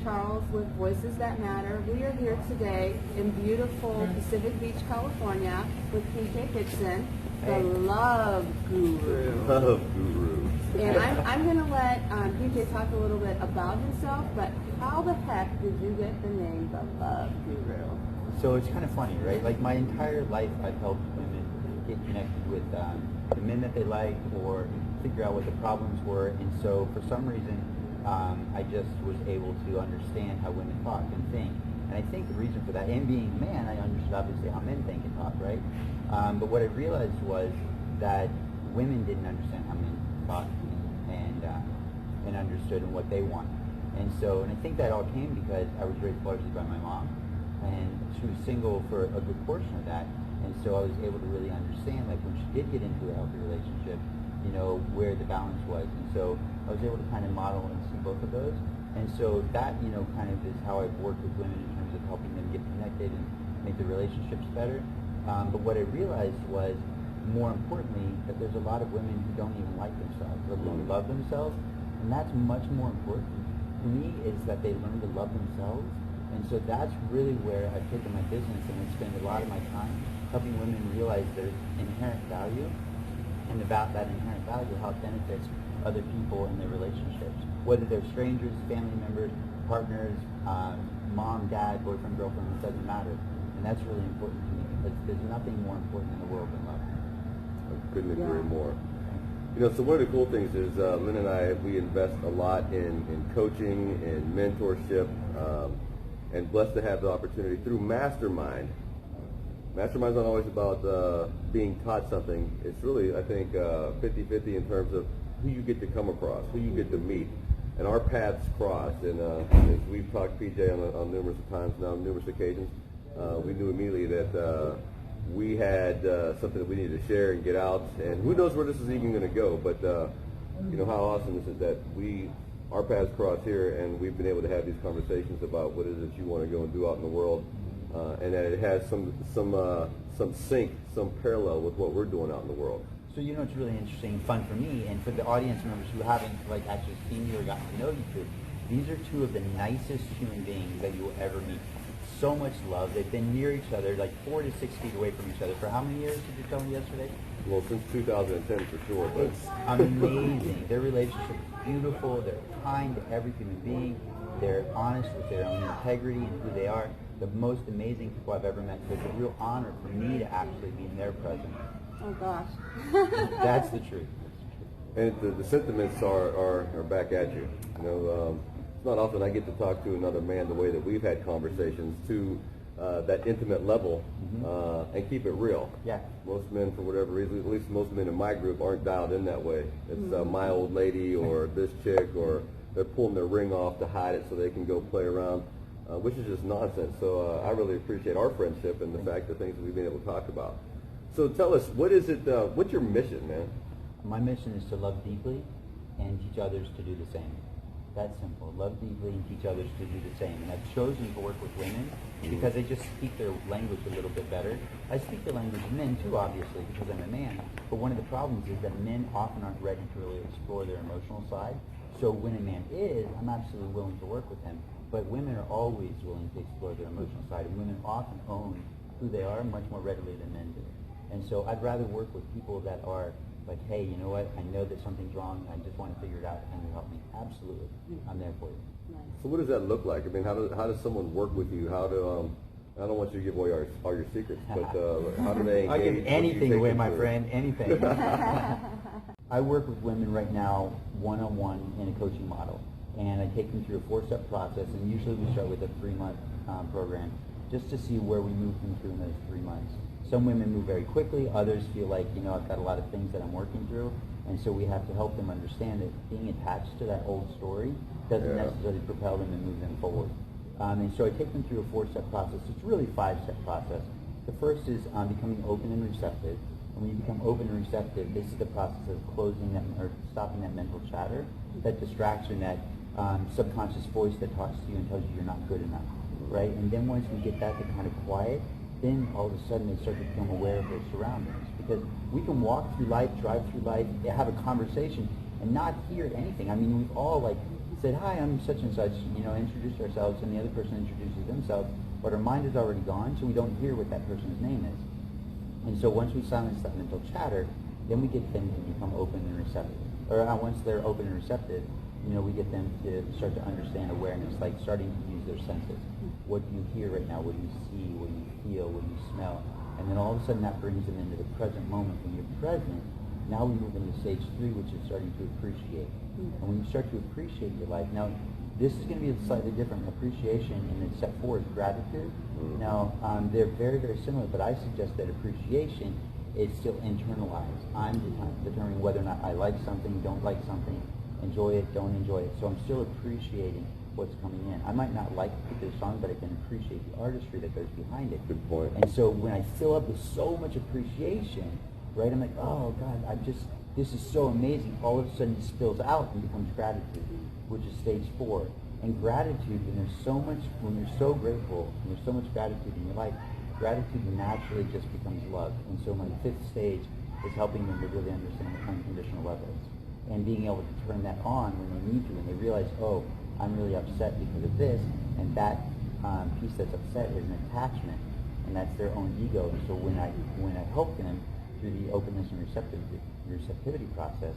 and Charles with Voices That Matter. We are here today in beautiful Pacific Beach, California with PJ Dixon, the love guru. Love guru. And I'm going to let PJ talk a little bit about himself, but how the heck did you get the name the love guru? So it's kind of funny, right? Like my entire life I've helped women get connected with the men that they like or figure out what the problems were. And so for some reason, I just was able to understand how women talk and think. And I think the reason for that, and being a man, I understood obviously how men think and talk, right? But what I realized was that women didn't understand how men thought and understood and what they wanted. And I think that all came because I was raised largely by my mom, and she was single for a good portion of that. And so I was able to really understand, like when she did get into a healthy relationship, you know, where the balance was. And so I was able to kind of model and see both of those. And so that, you know, kind of is how I've worked with women in terms of helping them get connected and make the relationships better. But what I realized was, more importantly, that there's a lot of women who don't even like themselves, or don't love themselves. And that's much more important to me, is that they learn to love themselves. And so that's really where I've taken my business, and I spend a lot of my time helping women realize their inherent value, and about that inherent value, how it benefits other people in their relationships, whether they're strangers, family members, partners, mom, dad, boyfriend, girlfriend, it doesn't matter. And that's really important to me, because there's nothing more important in the world than love. I couldn't agree more. You know, so one of the cool things is Lynn and I, we invest a lot in coaching and mentorship, and blessed to have the opportunity through Mastermind. Mastermind's not always about being taught something. It's really, I think, 50-50 in terms of who you get to come across, who you get to meet. And our paths crossed. And as we've talked, PJ, on numerous times now, numerous occasions, we knew immediately that we had something that we needed to share and get out. And who knows where this is even going to go. But, you know, how awesome this is that our paths cross here, and we've been able to have these conversations about what it is that you want to go and do out in the world. And that it has some sync, some parallel with what we're doing out in the world. So you know, it's really interesting and fun for me, and for the audience members who haven't like actually seen you or gotten to know you two. These are two of the nicest human beings that you will ever meet. So much love. They've been near each other, like 4 to 6 feet away from each other. For how many years did you tell me yesterday? Well, since 2010 for sure. But it's amazing. Their relationship is beautiful. They're kind to every human being. They're honest with their own integrity and who they are. The most amazing people I've ever met. So it's a real honor for me to actually be in their presence. Oh gosh. That's the truth. And the sentiments are back at you. You know, it's not often I get to talk to another man the way that we've had conversations to that intimate level, and keep it real. Yeah. Most men, for whatever reason, at least most men in my group, aren't dialed in that way. It's my old lady or this chick, or they're pulling their ring off to hide it so they can go play around, which is just nonsense. So I really appreciate our friendship and the fact that things that we've been able to talk about. So tell us, what is it? What's your mission, man? My mission is to love deeply and teach others to do the same. That's simple. Love deeply and teach others to do the same. And I've chosen to work with women because they just speak their language a little bit better. I speak the language of men too, obviously, because I'm a man. But one of the problems is that men often aren't ready to really explore their emotional side. So when a man is, I'm absolutely willing to work with him. But women are always willing to explore their emotional side, and women often own who they are much more readily than men do. And so I'd rather work with people that are like, hey, you know what, I know that something's wrong, I just want to figure it out, and you help me. Absolutely. I'm there for you. Nice. So what does that look like? I mean, how does someone work with you? How do I don't want you to give away all your secrets, but how do they engage? I'll give anything away, my friend, anything. I work with women right now one-on-one in a coaching model, and I take them through a 4-step process, and usually we start with a 3-month program just to see where we move them through in those 3 months. Some women move very quickly, others feel like, you know, I've got a lot of things that I'm working through, and so we have to help them understand that being attached to that old story doesn't necessarily propel them and move them forward. And so I take them through a 4-step process. It's really a 5-step process. The first is becoming open and receptive. And when you become open and receptive, this is the process of closing that, or stopping that mental chatter, that distraction, that subconscious voice that talks to you and tells you you're not good enough, right? And then once we get that to kind of quiet, then all of a sudden they start to become aware of their surroundings. Because we can walk through life, drive through life, have a conversation, and not hear anything. I mean, we've all like said, hi, I'm such and such, introduce ourselves, and the other person introduces themselves, but our mind is already gone, so we don't hear what that person's name is. And so once we silence that mental chatter, then we get them to become open and receptive. Or once they're open and receptive, we get them to start to understand awareness, like starting to use their senses. What do you hear right now? What do you see? What do you feel? What do you smell? And then all of a sudden that brings them into the present moment. When you're present, now we move into stage 3, which is starting to appreciate. And when you start to appreciate your life, now this is going to be slightly different. Appreciation, and then step 4 is gratitude. Now, they're very, very similar, but I suggest that appreciation is still internalized. I'm determining whether or not I like something, don't like something, enjoy it, don't enjoy it. So I'm still appreciating what's coming in. I might not like a particular song, but I can appreciate the artistry that goes behind it. Good point. And so when I fill up with so much appreciation, right, I'm like, oh God, this is so amazing. All of a sudden it spills out and becomes gratitude, which is stage 4. And gratitude, when you're so grateful, and there's so much gratitude in your life, gratitude naturally just becomes love. And so my 5th stage is helping them to really understand what unconditional love is. And being able to turn that on when they need to, and they realize, oh, I'm really upset because of this, and that piece that's upset is an attachment, and that's their own ego. And so when I help them through the openness and receptivity process,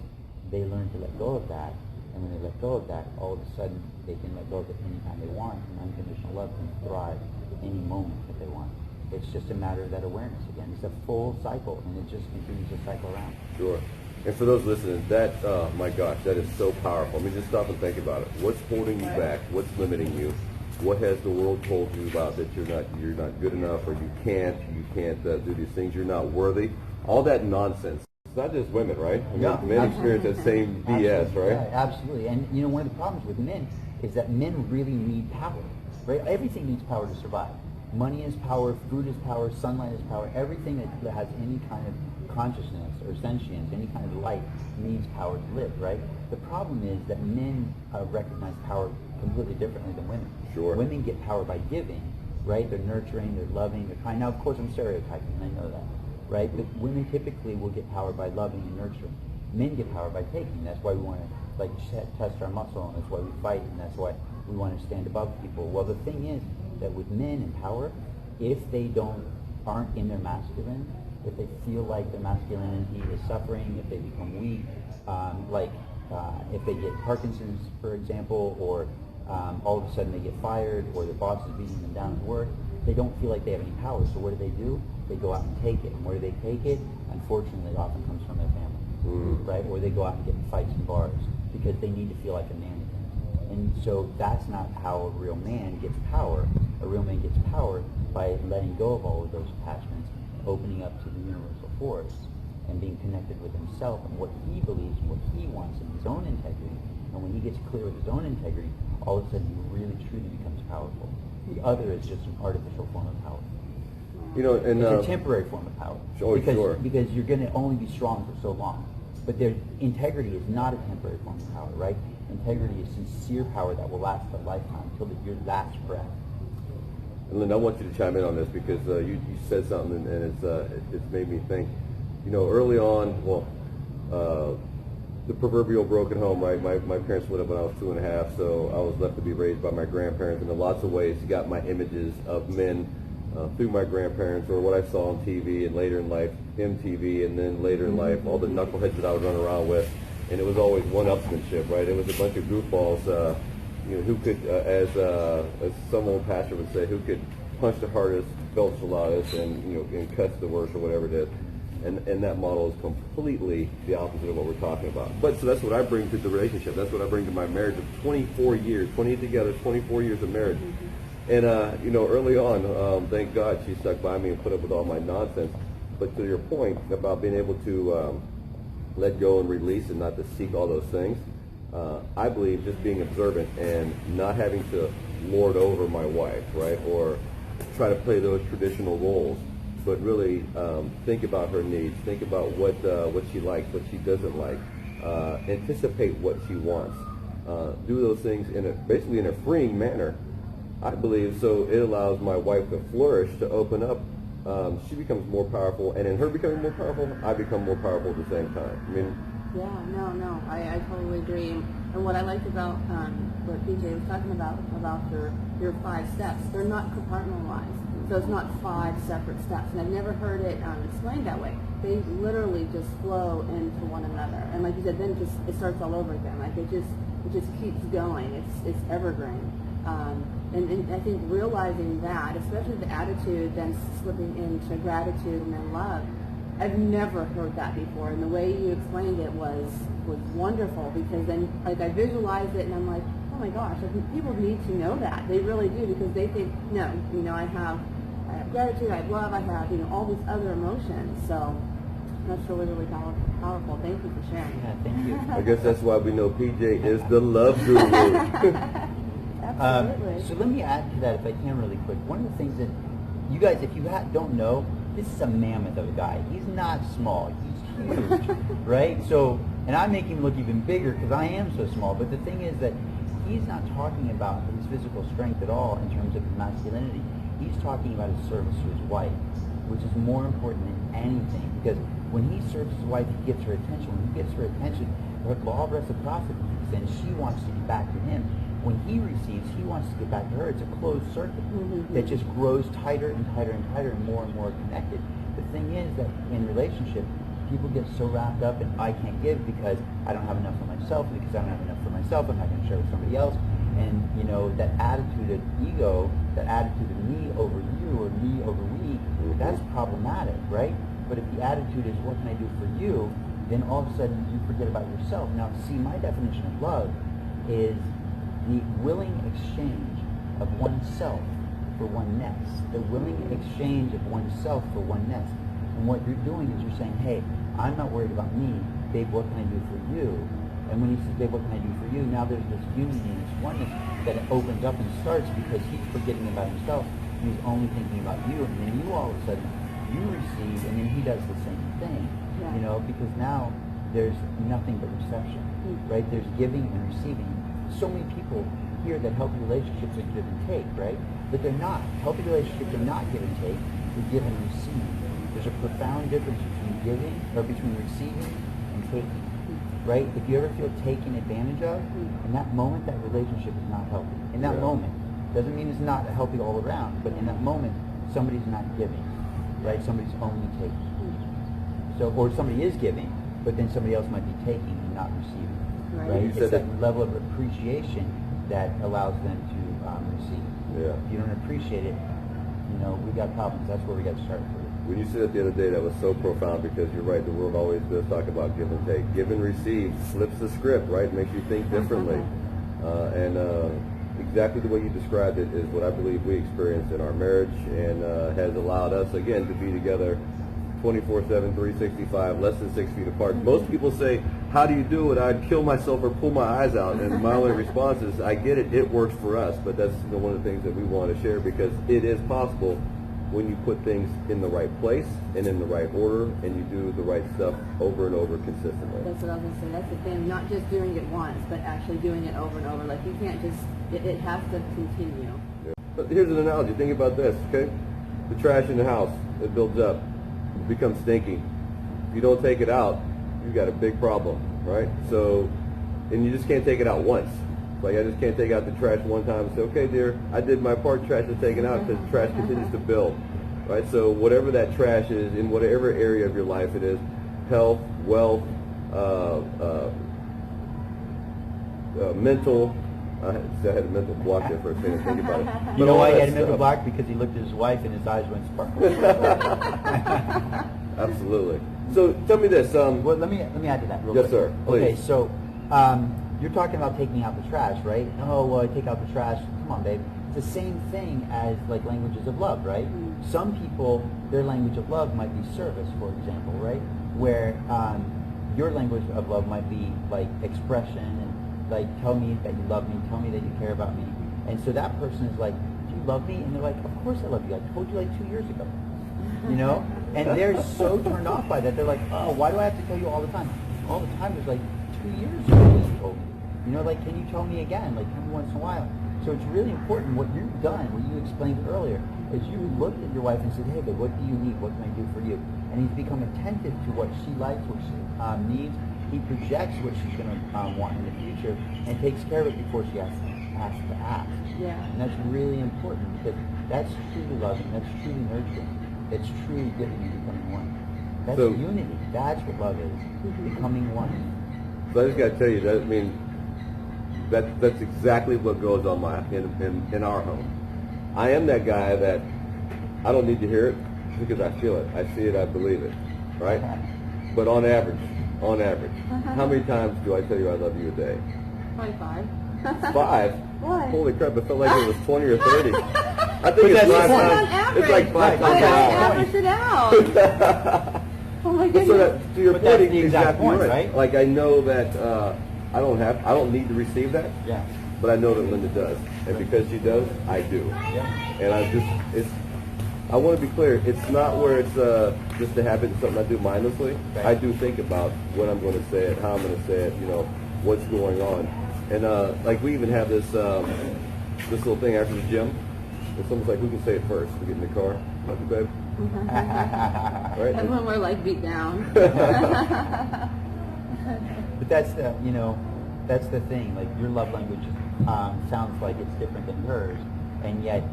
they learn to let go of that. And when they let go of that, all of a sudden they can let go of it anytime they want, and unconditional love can thrive any moment that they want. It's just a matter of that awareness again. It's a full cycle, and it just continues to cycle around. Sure. And for those listening, that, my gosh, that is so powerful. I mean, just stop and think about it. What's holding you back? What's limiting you? What has the world told you about that you're not good enough, or you can't do these things, you're not worthy? All that nonsense. It's not just women, right? I mean, men experience that same BS, right? Yeah, absolutely. And one of the problems with men is that men really need power, right? Everything needs power to survive. Money is power, food is power, sunlight is power. Everything that has any kind of consciousness or sentience, any kind of life, needs power to live, right? The problem is that men recognize power completely differently than women. Sure. Women get power by giving, right? They're nurturing, they're loving, they're kind. Now, of course, I'm stereotyping, and I know that, right? But women typically will get power by loving and nurturing. Men get power by taking. That's why we want to test our muscle, and that's why we fight, and that's why we want to stand above people. Well, the thing is that with men in power, if they aren't in their masculine, if they feel like their masculinity is suffering, if they become weak, if they get Parkinson's, for example, or all of a sudden they get fired, or their boss is beating them down at work, they don't feel like they have any power. So what do? They go out and take it. And where do they take it? Unfortunately, it often comes from their family, right? Or they go out and get in fights in bars because they need to feel like a man again. And so that's not how a real man gets power. A real man gets power by letting go of all of those attachments, opening up to the universal force, and being connected with himself and what he believes and what he wants in his own integrity. And when he gets clear with his own integrity, all of a sudden he really truly becomes powerful. The other is just an artificial form of power. And it's a temporary form of power. Because you're going to only be strong for so long. But integrity is not a temporary form of power, right? Integrity is sincere power that will last a lifetime until your last breath. And Lynn, I want you to chime in on this because you said something, and it's made me think. Early on, the proverbial broken home, right? My parents split up when I was 2.5, so I was left to be raised by my grandparents, and in lots of ways got my images of men through my grandparents or what I saw on TV, and later in life, MTV, and then later in life, all the knuckleheads that I would run around with, and it was always one-upsmanship, right? It was a bunch of goofballs, who could, as some old pastor would say, who could punch the hardest, belch the loudest, and cuss the worst, or whatever it is. And that model is completely the opposite of what we're talking about. But so that's what I bring to the relationship. That's what I bring to my marriage of 24 years, 20 together, 24 years of marriage. And, early on, thank God she stuck by me and put up with all my nonsense. But to your point about being able to let go and release and not to seek all those things, I believe just being observant and not having to lord over my wife, right, or try to play those traditional roles, but really think about her needs, think about what she likes, what she doesn't like, anticipate what she wants, do those things basically in a freeing manner, I believe, so it allows my wife to flourish, to open up. She becomes more powerful, and in her becoming more powerful, I become more powerful at the same time. I mean, yeah, no, I totally agree. And what I liked about what PJ was talking about your 5 steps, they're not compartmentalized. So it's not 5 separate steps. And I've never heard it explained that way. They literally just flow into one another. And like you said, then it starts all over again. Like it just keeps going. It's evergreen. And I think realizing that, especially the attitude, then slipping into gratitude and then love, I've never heard that before. And the way you explained it was wonderful, because then like I visualized it and I'm like, oh my gosh, I think people need to know that. They really do, because they think, no, I have gratitude, I have love, I have, all these other emotions. So that's really, really powerful. Thank you for sharing. Yeah, thank you. I guess that's why we know PJ is the love guru. Absolutely. So let me add to that, if I can, really quick. One of the things that you guys, if you don't know, this is a mammoth of a guy. He's not small. He's huge, right? So, and I make him look even bigger because I am so small. But the thing is that he's not talking about his physical strength at all in terms of his masculinity. He's talking about his service to his wife, which is more important than anything. Because when he serves his wife, he gets her attention. When he gets her attention, her law of reciprocity, then she wants to get back to him. When he receives, he wants to get back to her. It's a closed circuit that just grows tighter and tighter and tighter and more connected. The thing is that in relationship, people get so wrapped up in I can't give because I don't have enough for myself, and because I don't have enough for myself, I'm not going to share with somebody else. And that attitude of ego, that attitude of me over you or me over we, that's problematic, right? But if the attitude is what can I do for you, then all of a sudden you forget about yourself. Now, see, my definition of love is the willing exchange of oneself for oneness. The willing exchange of oneself for oneness. And what you're doing is you're saying, hey, I'm not worried about me. Babe, what can I do for you? And when he says, babe, what can I do for you? Now there's this unity and this oneness that opens up and starts because he's forgetting about himself and he's only thinking about you. And then you all of a sudden, you receive and then he does the same thing. Yeah. Because now there's nothing but reception, right? There's giving and receiving. So many people hear that healthy relationships are give and take, right? But they're not. Healthy relationships are not give and take. They're give and receive. There's a profound difference between giving or between receiving and taking, right? If you ever feel taken advantage of, in that moment, that relationship is not healthy. In that moment, doesn't mean it's not healthy all around, but in that moment, somebody's not giving, right? Somebody's only taking. So, or somebody is giving, but then somebody else might be taking and not receiving. Right? It's that level of appreciation that allows them to receive. Yeah. If you don't appreciate it, we got problems. That's where we got to start with. When you said it the other day, that was so profound, because you're right, the world always does talk about give and take. Give and receive flips the script, right? Makes you think differently. And exactly the way you described it is what I believe we experienced in our marriage, and has allowed us, again, to be together 24/7, 365, less than 6 feet apart. Most people say, how do you do it? I'd kill myself or pull my eyes out. And my only response is, I get it, it works for us. But that's one of the things that we want to share, because it is possible when you put things in the right place and in the right order, and you do the right stuff over and over consistently. That's what I was going to say. That's the thing. Not just doing it once, but actually doing it over and over. Like you can't just, it has to continue. Yeah. But here's an analogy. Think about this, okay? The trash in the house, it builds up. It becomes stinky. If you don't take it out, you've got a big problem, right? So, and you just can't take it out once. Like, I just can't take out the trash one time and say, okay, dear, I did my part, trash is taken out, because trash continues to build, right? So whatever that trash is, in whatever area of your life it is, health, wealth, mental, I had a mental block there for a second, think about it. You know why he had a mental block? Because he looked at his wife and his eyes went sparkling. Absolutely. So tell me this. Well, let me add to that real quick. Yes, sir. Please. Okay, so you're talking about taking out the trash, right? Oh, well, I take out the trash. Come on, babe. It's the same thing as like languages of love, right? Some people, their language of love might be service, for example, right? Where your language of love might be like expression and like, tell me that you love me, tell me that you care about me. And so that person is like, do you love me? And they're like, of course I love you. I told you like 2 years ago. And they're so turned off by that. They're like, oh, why do I have to tell you all the time? All the time is like 2 years ago you told me. Like, can you tell me again? Like, tell me once in a while. So it's really important what you've done, what you explained earlier, is you looked at your wife and said, hey, babe, what do you need? What can I do for you? And he's become attentive to what she likes, what she needs. he projects what she's going to want in the future and takes care of it before she has to ask. Yeah. And that's really important because that's truly loving, that's truly nurturing, that's truly giving and becoming one. That's unity. That's what love is, becoming one. So I just got to tell you that, I mean, that's exactly what goes on in our home. I am that guy that I don't need to hear it because I feel it. I see it, I believe it, right? But on average, how many times do I tell you I love you a day? Probably 5. 5? Why? Holy crap, it felt like it was 20 or 30. I think it's that's 5 the point. times. It's like 5 times I an hour. averaged it out. Oh my goodness. So that, to your But point, that's the exact exactly point, right. right? Like I know that I don't need to receive that. Yeah. But I know that Linda does, and because she does, I do. Yeah. And I want to be clear. It's not where it's just a habit and something I do mindlessly. Right. I do think about what I'm going to say it, how I'm going to say it, what's going on, and like we even have this little thing after the gym. It's almost like who can say it first. We get in the car, love you, babe. Right? And when we're like beat down. But that's that's the thing. Like your love language sounds like it's different than hers, and yet,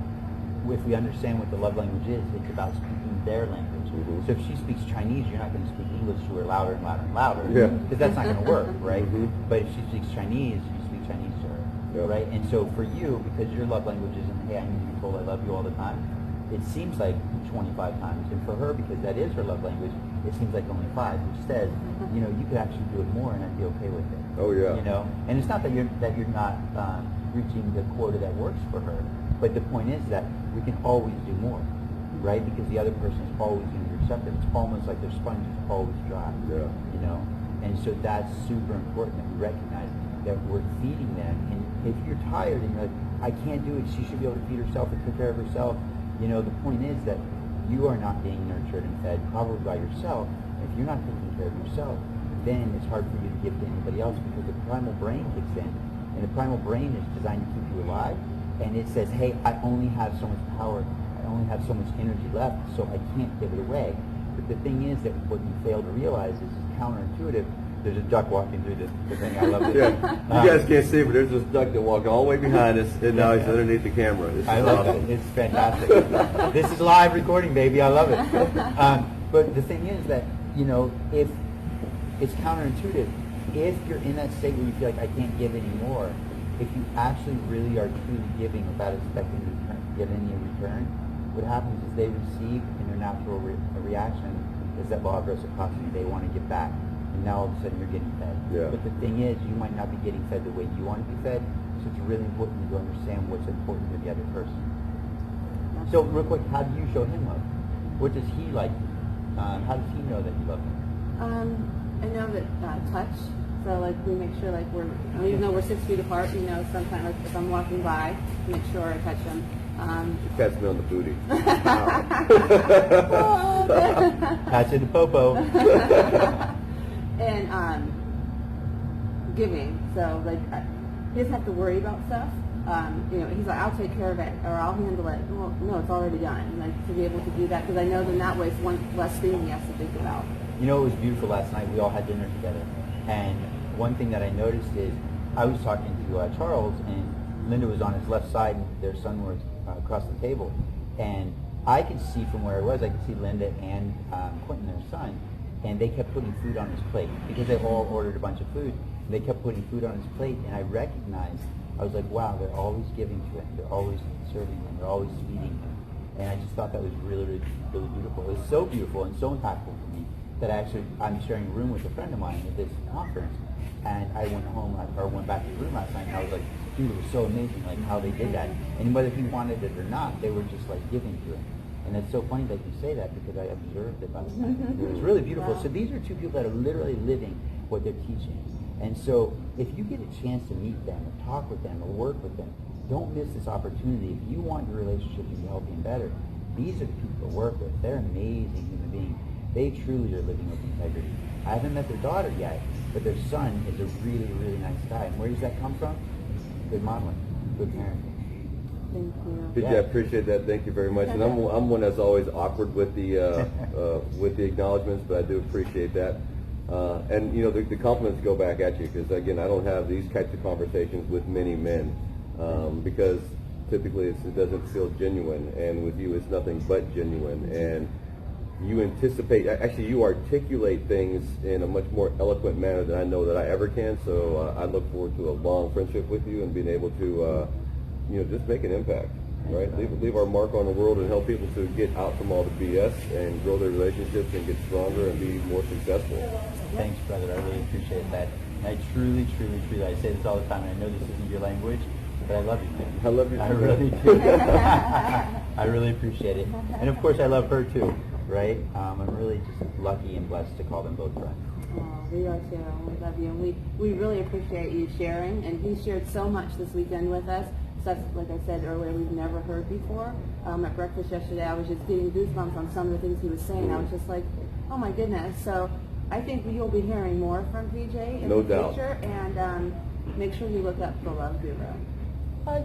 if we understand what the love language is, it's about speaking their language. Mm-hmm. So if she speaks Chinese, you're not going to speak English to her louder and louder and louder, Yeah. because that's not going to work, right? Mm-hmm. But if she speaks Chinese, you speak Chinese to her, Yep. right? And so for you, because your love language isn't, hey, I need to be told I love you all the time, it seems like 25 times. And for her, because that is her love language, it seems like only 5, which says, you could actually do it more, and I'd be okay with it. Oh yeah. And it's not that you're not reaching the quota that works for her, but the point is that we can always do more, right? Because the other person is always going to be receptive. It's almost like their sponge is always dry. Yeah. And so that's super important that we recognize that we're feeding them. And if you're tired and you're like, I can't do it, she should be able to feed herself and take care of herself. The point is that you are not being nurtured and fed probably by yourself. If you're not taking care of yourself, then it's hard for you to give to anybody else because the primal brain kicks in. And the primal brain is designed to keep you alive. And it says, hey, I only have so much power. I only have so much energy left, so I can't give it away. But the thing is that what you fail to realize is it's counterintuitive. There's a duck walking through the thing. I love it. Yeah. You guys can't see, but there's this duck that walked all the way behind us, and now he's underneath the camera. This is I love awesome. it. It's fantastic. This is live recording, baby. I love it. But the thing is that, if it's counterintuitive, if you're in that state where you feel like I can't give anymore, if you actually really are truly giving without expecting to get any in return, what happens is they receive, and their natural reaction is that law of reciprocity. They want to give back. And now all of a sudden you're getting fed. Yeah. But the thing is, you might not be getting fed the way you want to be fed, so it's really important to understand what's important to the other person. So real quick, how do you show him love? What does he like? How does he know that you love him? I know that touch. So like we make sure like even though we're 6 feet apart, sometimes like if I'm walking by, make sure I touch him. He pats me on the booty. Patch in the popo. And giving. So like he doesn't have to worry about stuff. He's like, I'll take care of it, or I'll handle it. Well, no, it's already done. Like to be able to do that, because I know then that way it's one less thing he has to think about. It was beautiful last night. We all had dinner together, and one thing that I noticed is I was talking to Charles, and Linda was on his left side, and their son was across the table, and I could see from where I was, I could see Linda and Quentin, their son, and they kept putting food on his plate because they all ordered a bunch of food. They kept putting food on his plate, and I recognized, I was like, wow, they're always giving to him. They're always serving him. They're always feeding him. And I just thought that was really, really, really beautiful. It was so beautiful and so impactful for me that I'm sharing a room with a friend of mine at this conference. And I went back to the room last night, and I was like, dude, it was so amazing, like how they did that. And whether he wanted it or not, they were just like giving to him. And it's so funny that you say that because I observed it last night. It was really beautiful. Wow. So these are two people that are literally living what they're teaching. And so if you get a chance to meet them or talk with them or work with them, don't miss this opportunity. If you want your relationship to be healthy and better, these are the people to work with. They're amazing human beings. They truly are living with integrity. I haven't met their daughter yet, but their son is a really, really nice guy. And where does that come from? Good modeling, good parenting. Thank you. Did you appreciate that? Thank you very much. And I'm one that's always awkward with the acknowledgments, but I do appreciate that. And you know, the compliments go back at you, because again, I don't have these types of conversations with many men, because typically it doesn't feel genuine, and with you it's nothing but genuine. And you anticipate, actually you articulate things in a much more eloquent manner than I know that I ever can. So I look forward to a long friendship with you and being able to you know, just make an impact, right? Leave our mark on the world and help people to get out from all the BS and grow their relationships and get stronger and be more successful. Thanks, brother. I really appreciate that. And I truly, I say this all the time, and I know this isn't your language, but I love you, man. I love you too. I really do. I really appreciate it. And of course I love her too, right? I'm really just lucky and blessed to call them both friends. Oh, we are, Cheryl. We love you. And we really appreciate you sharing. And he shared so much this weekend with us. Stuff, like I said earlier, we've never heard before. At breakfast yesterday, I was just getting goosebumps on some of the things he was saying. I was just like, oh my goodness. So I think you'll be hearing more from PJ in No the doubt. future. And make sure you look up the Love Guru. Bye.